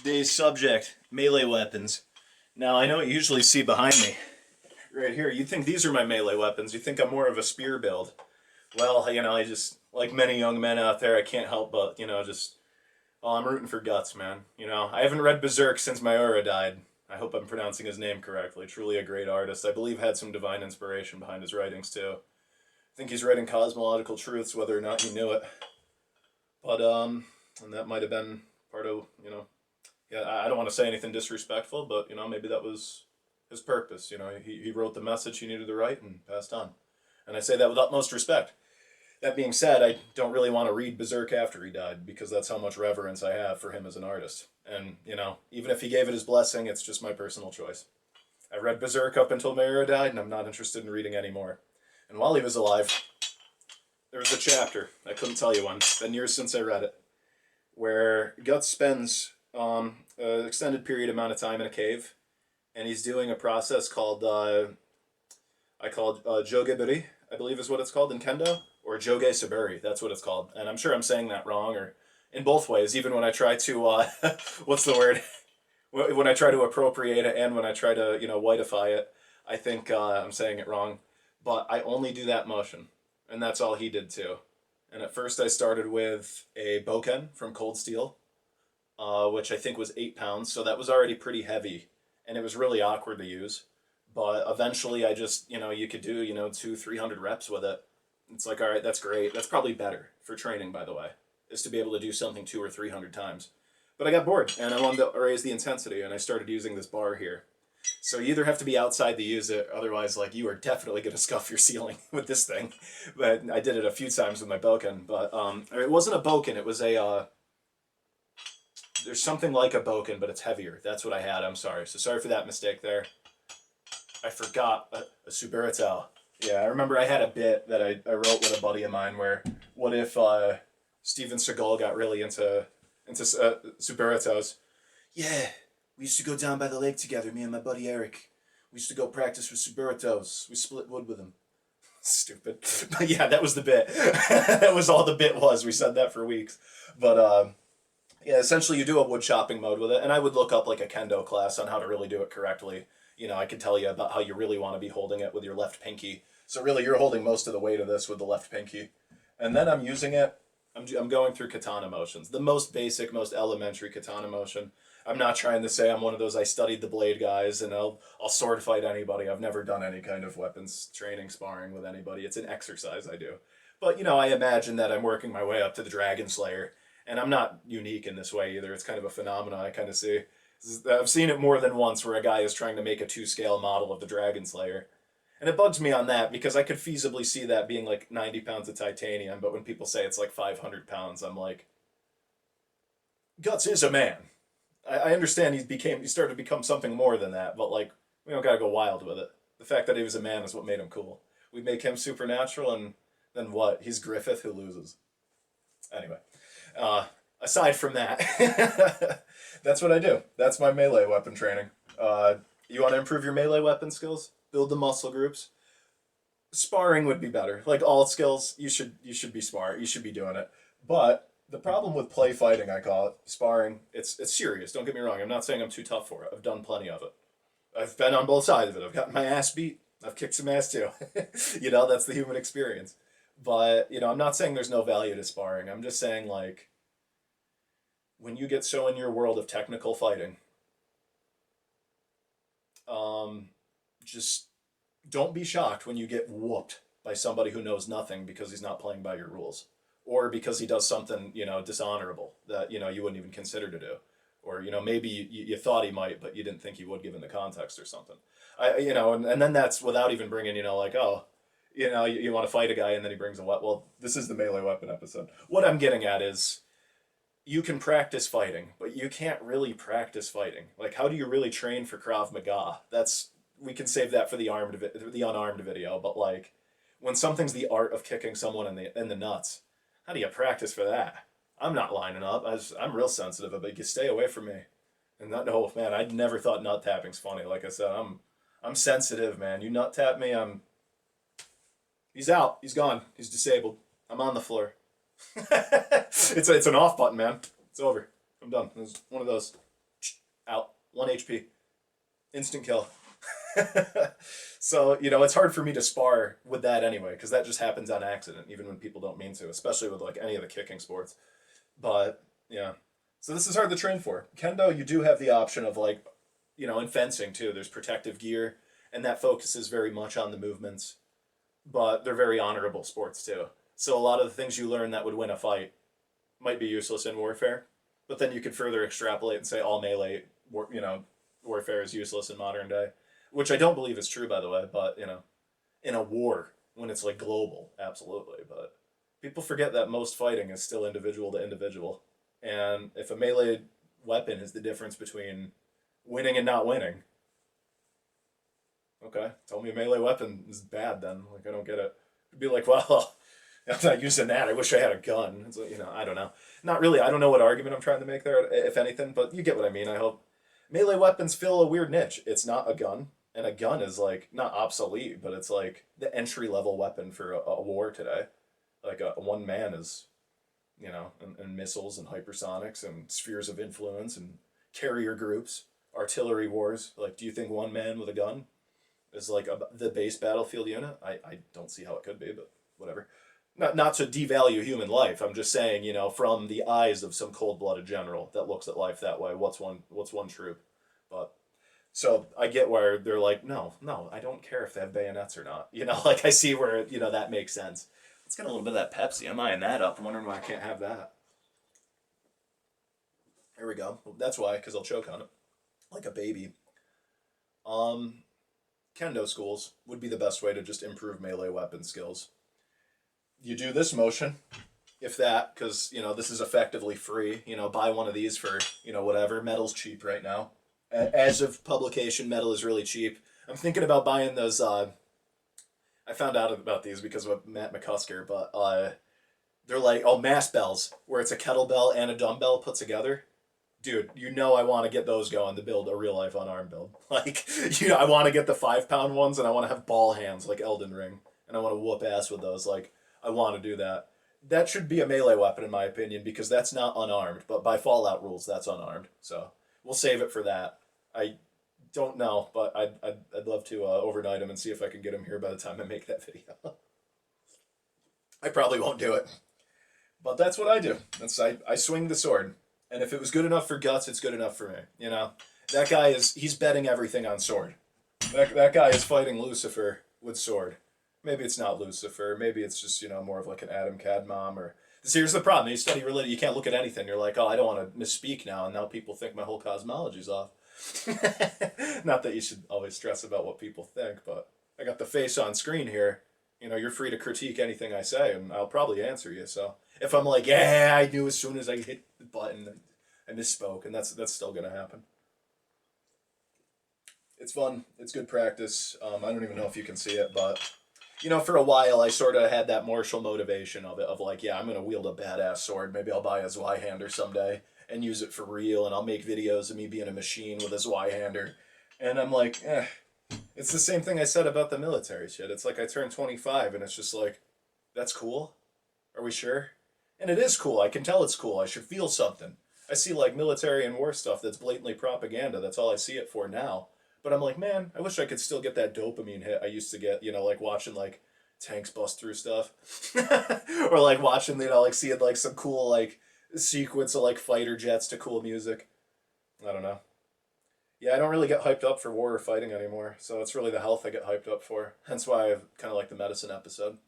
Today's subject, melee weapons. Now, I know what you usually see behind me. Right here, you think these are my melee weapons. You think I'm more of a spear build. Well, I just, like many young men out there, I can't help but, I'm rooting for guts, man. I haven't read Berserk since Mayura died. I hope I'm pronouncing his name correctly. Truly a great artist. I believe had some divine inspiration behind his writings, too. I think he's writing cosmological truths, whether or not he knew it. But, and that might have been part of, yeah, I don't want to say anything disrespectful, but, maybe that was his purpose. He wrote the message he needed to write and passed on. And I say that with utmost respect. That being said, I don't really want to read Berserk after he died because that's how much reverence I have for him as an artist. And, even if he gave it his blessing, it's just my personal choice. I read Berserk up until Mayura died, and I'm not interested in reading anymore. And while he was alive, there was a chapter, I couldn't tell you when, it's been years since I read it, where Guts spends an extended period amount of time in a cave, and he's doing a process called, Jogeburi, I believe is what it's called in Kendo, or Joge Saburi, that's what it's called. And I'm sure I'm saying that wrong, or in both ways, even when I try to, what's the word? When I try to appropriate it and when I try to, whiteify it, I think I'm saying it wrong. But I only do that motion, and that's all he did too. And at first I started with a boken from Cold Steel, which I think was 8 pounds, so that was already pretty heavy, and it was really awkward to use. But eventually I just, you could do, 200-300 reps with it. It's like, all right, that's great. That's probably better for training, by the way, is to be able to do something 200 or 300 times. But I got bored, and I wanted to raise the intensity, and I started using this bar here. So you either have to be outside to use it, otherwise, you are definitely going to scuff your ceiling with this thing. But I did it a few times with my boken, but it wasn't a boken, it was a, there's something like a boken, but it's heavier. That's what I had, I'm sorry. So sorry for that mistake there. I forgot a Suburito. Yeah, I remember I had a bit that I wrote with a buddy of mine where, what if Steven Seagal got really into Suburitos? Yeah, we used to go down by the lake together, me and my buddy Eric. We used to go practice with Suburitos. We split wood with him. Stupid. But yeah, that was the bit. That was all the bit was. We said that for weeks. But yeah, essentially you do a wood chopping mode with it, and I would look up a kendo class on how to really do it correctly. I could tell you about how you really want to be holding it with your left pinky. So really, you're holding most of the weight of this with the left pinky. And then I'm using it, I'm going through katana motions. The most basic, most elementary katana motion. I'm not trying to say I'm one of those I studied the blade guys and I'll sword fight anybody. I've never done any kind of weapons training, sparring with anybody. It's an exercise I do. But, I imagine that I'm working my way up to the Dragon Slayer. And I'm not unique in this way either. It's kind of a phenomenon I kind of see. I've seen it more than once where a guy is trying to make a 2-scale model of the Dragon Slayer. And it bugs me on that because I could feasibly see that being 90 pounds of titanium, but when people say it's 500 pounds, I'm like, Guts is a man. I understand he started to become something more than that, but we don't gotta go wild with it. The fact that he was a man is what made him cool. We make him supernatural, and then what? He's Griffith who loses. Anyway, aside from that, that's what I do. That's my melee weapon training. You want to improve your melee weapon skills? Build the muscle groups. Sparring would be better. All skills, you should be smart. You should be doing it. But the problem with play fighting, I call it, sparring, it's serious. Don't get me wrong. I'm not saying I'm too tough for it. I've done plenty of it. I've been on both sides of it. I've gotten my ass beat. I've kicked some ass too. That's the human experience. But, I'm not saying there's no value to sparring. I'm just saying, when you get so in your world of technical fighting, just don't be shocked when you get whooped by somebody who knows nothing because he's not playing by your rules. Or because he does something, dishonorable that, you wouldn't even consider to do. Or, maybe you thought he might, but you didn't think he would given the context or something. And then that's without even bringing, you want to fight a guy and then he brings a weapon. Well, this is the melee weapon episode. What I'm getting at is you can practice fighting, but you can't really practice fighting. How do you really train for Krav Maga? We can save that for the unarmed video, but when something's the art of kicking someone in the nuts, how do you practice for that? I'm not lining up. I'm real sensitive, but you stay away from me. And oh man, I never thought nut tapping's funny. Like I said, I'm sensitive, man. You nut tap me, he's out. He's gone. He's disabled. I'm on the floor. It's an off button, man. It's over. I'm done. It was one of those. Out. 1 HP. Instant kill. So, it's hard for me to spar with that anyway, because that just happens on accident, even when people don't mean to, especially with like any of the kicking sports. But, yeah. So this is hard to train for. Kendo, you do have the option of like, in fencing too, there's protective gear, and that focuses very much on the movements, but they're very honorable sports too. So a lot of the things you learn that would win a fight might be useless in warfare, but then you could further extrapolate and say all melee, warfare is useless in modern day, which I don't believe is true, by the way. But in a war when it's like global, absolutely. But people forget that most fighting is still individual to individual, and if a melee weapon is the difference between winning and not winning, okay, tell me a melee weapon is bad then. Like I don't get it. It'd be like, well, I'm not using that. I wish I had a gun. It's like, I don't know. Not really. I don't know what argument I'm trying to make there, if anything, but you get what I mean. I hope melee weapons fill a weird niche. It's not a gun, and a gun is like not obsolete, but it's like the entry level weapon for a war today. Like a one man is, and missiles and hypersonics and spheres of influence and carrier groups, artillery wars. Like, do you think one man with a gun is like the base battlefield unit? I don't see how it could be, but whatever. Not to devalue human life. I'm just saying, from the eyes of some cold-blooded general that looks at life that way, what's one troop? But so I get where they're like, no, I don't care if they have bayonets or not. Like I see where that makes sense. Let's get a little bit of that Pepsi. I'm eyeing that up. I'm wondering why I can't have that. There we go. Well, that's why, because I'll choke on it like a baby. Kendo schools would be the best way to just improve melee weapon skills. You do this motion, if that, because this is effectively free. Buy one of these for whatever. Metal's cheap right now. As of publication, metal is really cheap. I'm thinking about buying those. I found out about these because of Matt McCusker, but they're like mass bells, where it's a kettlebell and a dumbbell put together. Dude, I want to get those going to build a real life unarmed build. Like, I want to get the 5-pound ones, and I want to have ball hands like Elden Ring, and I want to whoop ass with those. Like, I want to do that. That should be a melee weapon, in my opinion, because that's not unarmed. But by Fallout rules, that's unarmed. So we'll save it for that. I don't know, but I'd love to overnight him and see if I can get him here by the time I make that video. I probably won't do it, but that's what I do. I swing the sword. And if it was good enough for Guts, it's good enough for me. That guy he's betting everything on sword. That guy is fighting Lucifer with sword. Maybe it's not Lucifer. Maybe it's just, more of like an Adam Cadmon or... Here's the problem. You study religion, you can't look at anything. You're like, oh, I don't want to misspeak now, and now people think my whole cosmology's off. Not that you should always stress about what people think, but I got the face on screen here. You're free to critique anything I say, and I'll probably answer you, so... If I'm like, yeah, I knew as soon as I hit the button, I misspoke, and that's still gonna happen. It's fun. It's good practice. I don't even know if you can see it, but for a while I sort of had that martial motivation of it, of like, yeah, I'm gonna wield a badass sword. Maybe I'll buy a Zweihander someday and use it for real, and I'll make videos of me being a machine with a Zweihander. And I'm like, it's the same thing I said about the military shit. It's like I turned 25, and it's just like, that's cool. Are we sure? And it is cool. I can tell it's cool. I should feel something. I see like military and war stuff that's blatantly propaganda. That's all I see it for now. But I'm like, man, I wish I could still get that dopamine hit I used to get, like watching like tanks bust through stuff. Or like watching, like seeing like some cool like sequence of like fighter jets to cool music. I don't know. Yeah, I don't really get hyped up for war or fighting anymore. So it's really the health I get hyped up for. Hence why I kind of like the medicine episode.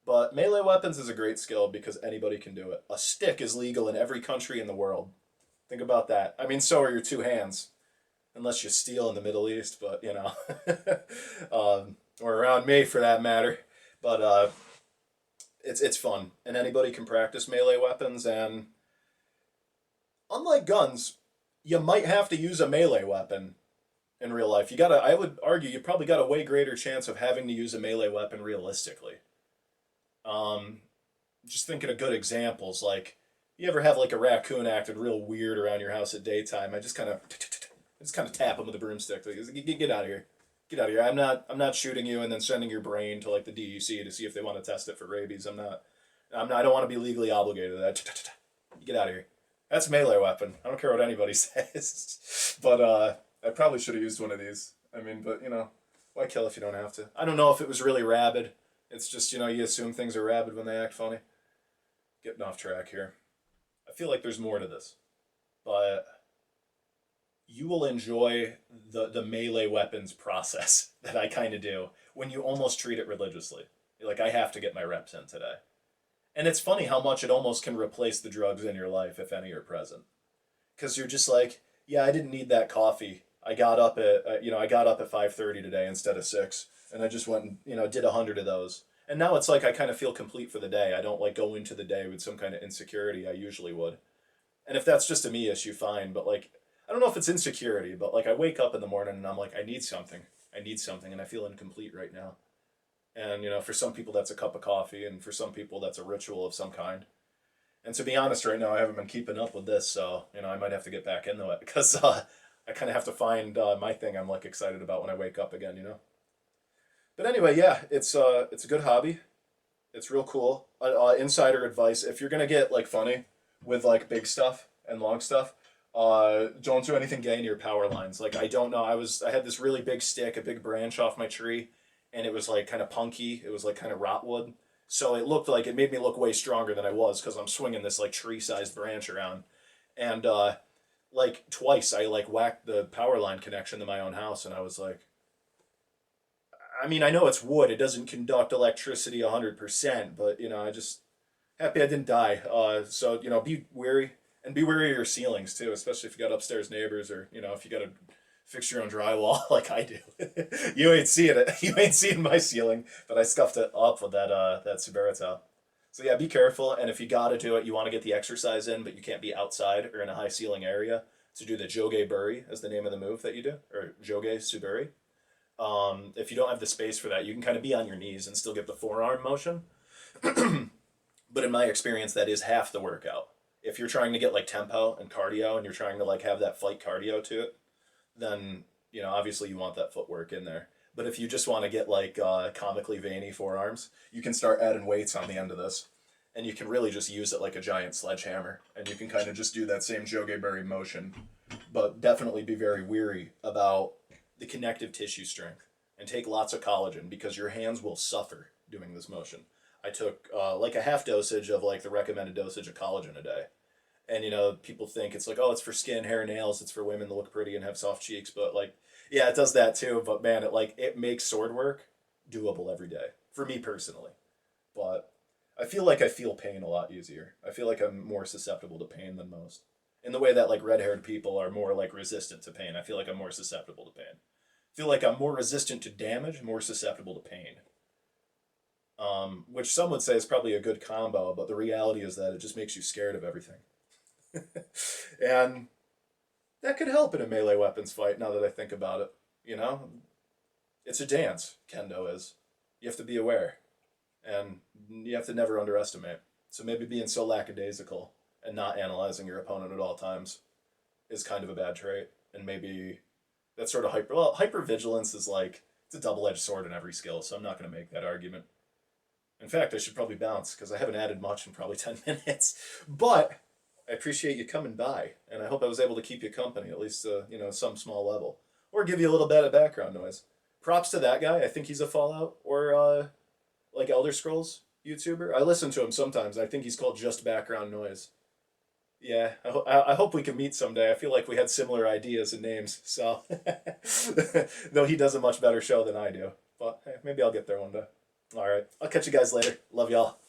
But melee weapons is a great skill because anybody can do it. A stick is legal in every country in the world. Think about that. I mean, so are your two hands. Unless you steal in the Middle East, but, or around me for that matter. But it's fun. And anybody can practice melee weapons. And unlike guns, you might have to use a melee weapon in real life. I would argue you probably got a way greater chance of having to use a melee weapon realistically. Just thinking of good examples, like you ever have like a raccoon acted real weird around your house at daytime? I just kind of tap him with a broomstick. Like, get out of here, get out of here. I'm not shooting you and then sending your brain to like the DEC to see if they want to test it for rabies. I don't want to be legally obligated to that. Get out of here. That's melee weapon. I don't care what anybody says. But I probably should have used one of these. I mean, but you know, why kill if you don't have to? I don't know if it was really rabid. It's just, you know, you assume things are rabid when they act funny. Getting off track here. I feel like there's more to this. But you will enjoy the melee weapons process that I kind of do when you almost treat it religiously. You're like, I have to get my reps in today. And it's funny how much it almost can replace the drugs in your life if any are present. Because you're just like, yeah, I didn't need that coffee. I got up at I got up at 5:30 today instead of 6, and I just went and did 100 of those. And now it's like I kind of feel complete for the day. I don't like go into the day with some kind of insecurity I usually would. And if that's just a me issue, fine. But like, I don't know if it's insecurity, but like I wake up in the morning and I'm like, I need something. I need something, and I feel incomplete right now. And for some people that's a cup of coffee, and for some people that's a ritual of some kind. And to be honest, right now I haven't been keeping up with this, so I might have to get back into it because I kind of have to find my thing I'm like excited about when I wake up again. But anyway, yeah, it's a good hobby. It's real cool. Insider advice: if you're gonna get like funny with like big stuff and long stuff, don't do anything gay near power lines. Like I don't know, I had this really big stick, a big branch off my tree, and it was like kind of punky. It was like kind of rotwood, so it made me look way stronger than I was because I'm swinging this like tree-sized branch around, and like twice I like whacked the power line connection to my own house, and I was like, I mean, I know it's wood; it doesn't conduct electricity 100%, but I just happy I didn't die. So be wary and be wary of your ceilings too, especially if you got upstairs neighbors or if you got to fix your own drywall like I do. You ain't seeing it. You ain't seeing my ceiling, but I scuffed it up with that Subarito. So yeah, be careful. And if you got to do it, you want to get the exercise in, but you can't be outside or in a high ceiling area to do the joge buri, as the name of the move that you do, or joge suburi. If you don't have the space for that, you can kind of be on your knees and still get the forearm motion. But in my experience, that is half the workout. If you're trying to get like tempo and cardio, and you're trying to like have that fight cardio to it, then obviously you want that footwork in there. But if you just want to get like comically veiny forearms, you can start adding weights on the end of this, and you can really just use it like a giant sledgehammer, and you can kind of just do that same jogeberry motion, but definitely be very weary about the connective tissue strength, and take lots of collagen because your hands will suffer doing this motion. I took like a half dosage of like the recommended dosage of collagen a day. And people think it's like, oh, it's for skin, hair, nails, it's for women to look pretty and have soft cheeks, but like, yeah, it does that too. But man, it makes sword work doable every day for me personally. But I feel like I feel pain a lot easier. I feel like I'm more susceptible to pain than most. In the way that like red-haired people are more like resistant to pain, I feel like I'm more susceptible to pain. I feel like I'm more resistant to damage, more susceptible to pain. Which some would say is probably a good combo, but the reality is that it just makes you scared of everything. And that could help in a melee weapons fight now that I think about it. It's a dance, kendo is. You have to be aware, and you have to never underestimate. So maybe being so lackadaisical and not analyzing your opponent at all times is kind of a bad trait. And maybe that sort of hypervigilance is like, it's a double-edged sword in every skill, so I'm not going to make that argument. In fact, I should probably bounce because I haven't added much in probably 10 minutes. But I appreciate you coming by, and I hope I was able to keep you company, at least, some small level. Or give you a little bit of background noise. Props to that guy. I think he's a Fallout or, like, Elder Scrolls YouTuber. I listen to him sometimes. I think he's called Just Background Noise. Yeah, I hope we can meet someday. I feel like we had similar ideas and names, so... Though he does a much better show than I do. But hey, maybe I'll get there one day. All right. I'll catch you guys later. Love y'all.